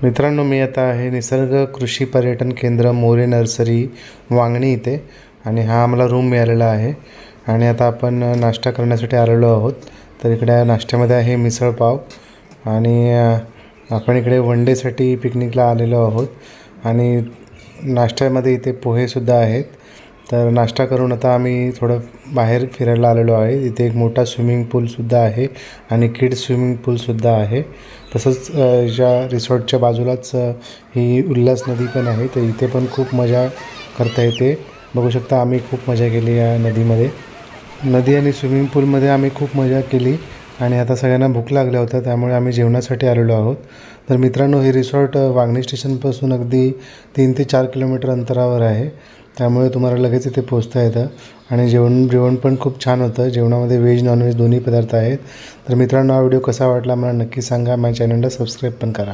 मित्रांनो, मी आता आहे निसर्ग कृषी पर्यटन केंद्र मोरे नर्सरी वांगणी इथे आणि हा आम्हाला रूम मिळालेला आहे आणि आता आपण नाश्ता करण्यासाठी आलेलो आहोत। तर इकडे नाश्त्यामध्ये आहे मिसळ पाव आणि आपण इकडे वन डेसाठी पिकनिकला आलेलो आहोत आणि नाश्त्यामध्ये इथे पोहे सुद्धा आहेत। तर नाश्ता करून आता आम्ही थोडं बाहेर फिरायला आलेलो आहे। इथे एक मोठा स्विमिंग पूल सुद्धा आहे आणि किड्स स्विमिंग पूल सुद्धा आहे। तसंच ज्या रिसॉर्टच्या बाजूलाच ही उल्हास नदी पण आहे, तर इथे पण खूप मजा करता येते। बघू शकता आम्ही खूप मजा केली या नदीमध्ये। नदी आणि स्विमिंग पूलमध्ये आम्ही खूप मजा केली आणि आता सगळ्यांना भूक लागल्या होत्या, त्यामुळे आम्ही जेवणासाठी आलेलो आहोत। तर मित्रांनो, हे रिसॉर्ट वांगणी स्टेशनपासून अगदी 3 ते 4 किलोमीटर अंतरावर आहे, त्यामुळे तुम्हाला लगेच इथे पोहोचता येतं आणि जेवण पण खूप छान होतं। जेवणामध्ये व्हेज नॉनव्हेज दोन्ही पदार्थ आहेत। तर मित्रांनो, हा व्हिडिओ कसा वाटला मला नक्की सांगा। माझ्या चॅनलला सबस्क्राईब पण करा।